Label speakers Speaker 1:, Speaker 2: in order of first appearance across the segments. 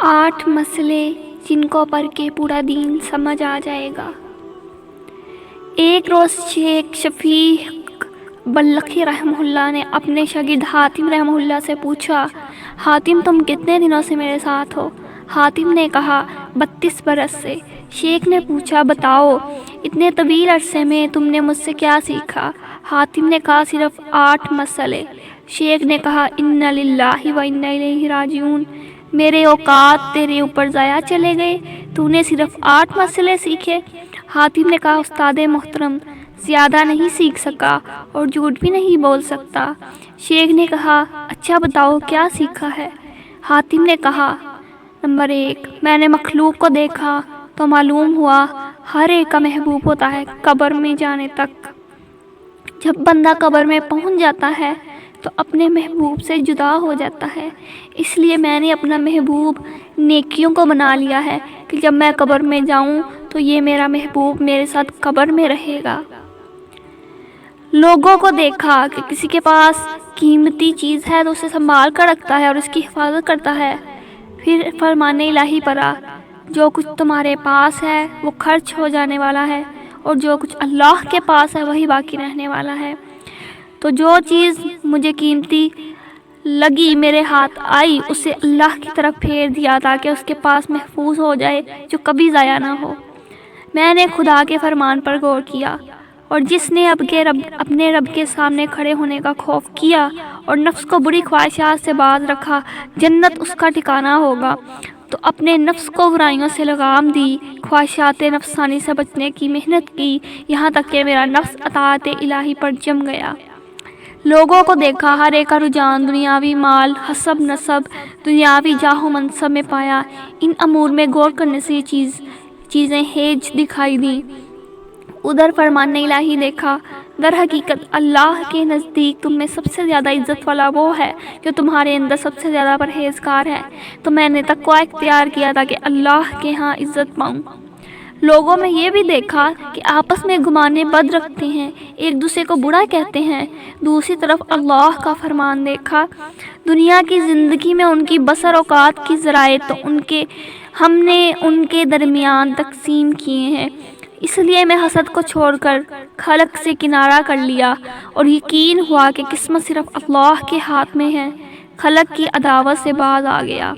Speaker 1: 8 مسئلے جن کو پڑھ کے پورا دین سمجھ آ جائے گا۔ ایک روز شیخ شفیق بلخی رحمہ اللہ نے اپنے شاگرد حاتم رحمہ اللہ سے پوچھا، حاتم تم کتنے دنوں سے میرے ساتھ ہو؟ حاتم نے کہا 32 برس سے۔ شیخ نے پوچھا بتاؤ اتنے طویل عرصے میں تم نے مجھ سے کیا سیکھا؟ حاتم نے کہا صرف 8 مسئلے۔ شیخ نے کہا انا للہ و انا الیہ راجعون، میرے اوقات تیرے اوپر ضائع چلے گئے، تو نے صرف 8 مسئلے سیکھے؟ حاتم نے کہا استاد محترم زیادہ نہیں سیکھ سکا اور جھوٹ بھی نہیں بول سکتا۔ شیخ نے کہا اچھا بتاؤ کیا سیکھا ہے؟ حاتم نے کہا نمبر 1 میں نے مخلوق کو دیکھا تو معلوم ہوا ہر ایک کا محبوب ہوتا ہے قبر میں جانے تک۔ جب بندہ قبر میں پہنچ جاتا ہے تو اپنے محبوب سے جدا ہو جاتا ہے، اس لیے میں نے اپنا محبوب نیکیوں کو بنا لیا ہے کہ جب میں قبر میں جاؤں تو یہ میرا محبوب میرے ساتھ قبر میں رہے گا۔ لوگوں کو دیکھا کہ کسی کے پاس قیمتی چیز ہے تو اسے سنبھال کر رکھتا ہے اور اس کی حفاظت کرتا ہے۔ پھر فرمان الہی پڑھا، جو کچھ تمہارے پاس ہے وہ خرچ ہو جانے والا ہے اور جو کچھ اللہ کے پاس ہے وہی باقی رہنے والا ہے۔ تو جو چیز مجھے قیمتی لگی میرے ہاتھ آئی اسے اللہ کی طرف پھیر دیا تاکہ اس کے پاس محفوظ ہو جائے جو کبھی ضائع نہ ہو۔ میں نے خدا کے فرمان پر غور کیا اور جس نے اپنے رب کے سامنے کھڑے ہونے کا خوف کیا اور نفس کو بری خواہشات سے باز رکھا جنت اس کا ٹھکانہ ہوگا۔ تو اپنے نفس کو برائیوں سے لگام دی، خواہشات نفسانی سے بچنے کی محنت کی، یہاں تک کہ میرا نفس اطاعت الہی پر جم گیا۔ لوگوں کو دیکھا، ہر ایک کا رجحان دنیاوی مال، حسب نسب، دنیاوی جاہ و منصب میں پایا۔ ان امور میں غور کرنے سے یہ چیزیں ہیج دکھائی دیں۔ ادھر فرمان الہی دیکھا، در حقیقت اللہ کے نزدیک تم میں سب سے زیادہ عزت والا وہ ہے جو تمہارے اندر سب سے زیادہ پرہیزگار ہے۔ تو میں نے تقوی اختیار کیا تاکہ اللہ کے ہاں عزت پاؤں۔ لوگوں میں یہ بھی دیکھا کہ آپس میں گمانے بد رکھتے ہیں، ایک دوسرے کو برا کہتے ہیں۔ دوسری طرف اللہ کا فرمان دیکھا، دنیا کی زندگی میں ان کی بسر اوقات کی ذرائع تو ہم نے ان کے درمیان تقسیم کیے ہیں، اس لیے میں حسد کو چھوڑ کر خلق سے کنارہ کر لیا اور یقین ہوا کہ قسمت صرف اللہ کے ہاتھ میں ہے، خلق کی عداوت سے باز آ گیا۔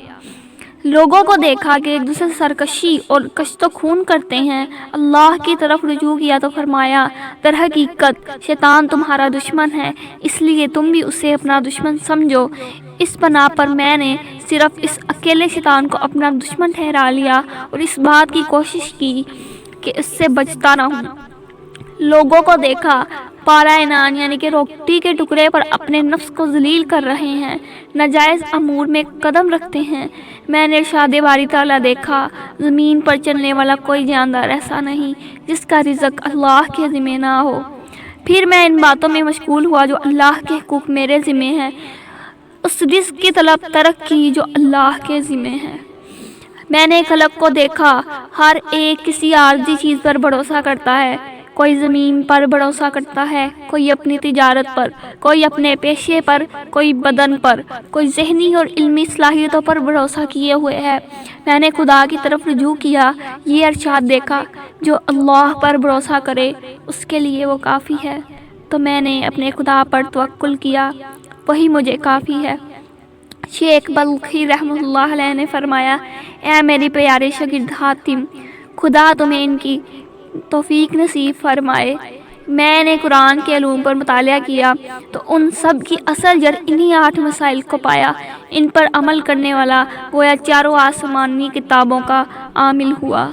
Speaker 1: لوگوں کو دیکھا کہ ایک دوسرے سے سرکشی اور کشت و خون کرتے ہیں، اللہ کی طرف رجوع کیا تو فرمایا در حقیقت شیطان تمہارا دشمن ہے، اس لیے تم بھی اسے اپنا دشمن سمجھو۔ اس بنا پر میں نے صرف اس اکیلے شیطان کو اپنا دشمن ٹھہرا لیا اور اس بات کی کوشش کی کہ اس سے بچتا رہوں۔ لوگوں کو دیکھا پارا انان یعنی کہ روٹی کے ٹکڑے پر اپنے نفس کو ذلیل کر رہے ہیں، ناجائز امور میں قدم رکھتے ہیں۔ میں نے ارشاد باری تعالیٰ دیکھا، زمین پر چلنے والا کوئی جاندار ایسا نہیں جس کا رزق اللہ کے ذمہ نہ ہو۔ پھر میں ان باتوں میں مشغول ہوا جو اللہ کے حقوق میرے ذمہ ہیں، اس رزق کی طلب ترک کی جو اللہ کے ذمہ ہے۔ میں نے خلق کو دیکھا، ہر ایک کسی عارضی چیز پر بھروسہ کرتا ہے، کوئی زمین پر بھروسہ کرتا ہے، کوئی اپنی تجارت پر، کوئی اپنے پیشے پر، کوئی بدن پر، کوئی ذہنی اور علمی صلاحیتوں پر بھروسہ کیے ہوئے ہے۔ میں نے خدا کی طرف رجوع کیا، یہ ارشاد دیکھا جو اللہ پر بھروسہ کرے اس کے لیے وہ کافی ہے۔ تو میں نے اپنے خدا پر توکل کیا، وہی مجھے کافی ہے۔ شیخ بلخی رحمہ اللہ علیہ نے فرمایا، اے میری پیارے شاگرد حاتم، خدا تمہیں ان کی توفیق نصیب فرمائے۔ میں نے قرآن کے علوم پر مطالعہ کیا تو ان سب کی اصل جڑ انہی 8 مسائل کو پایا، ان پر عمل کرنے والا گویا چاروں آسمانی کتابوں کا عامل ہوا۔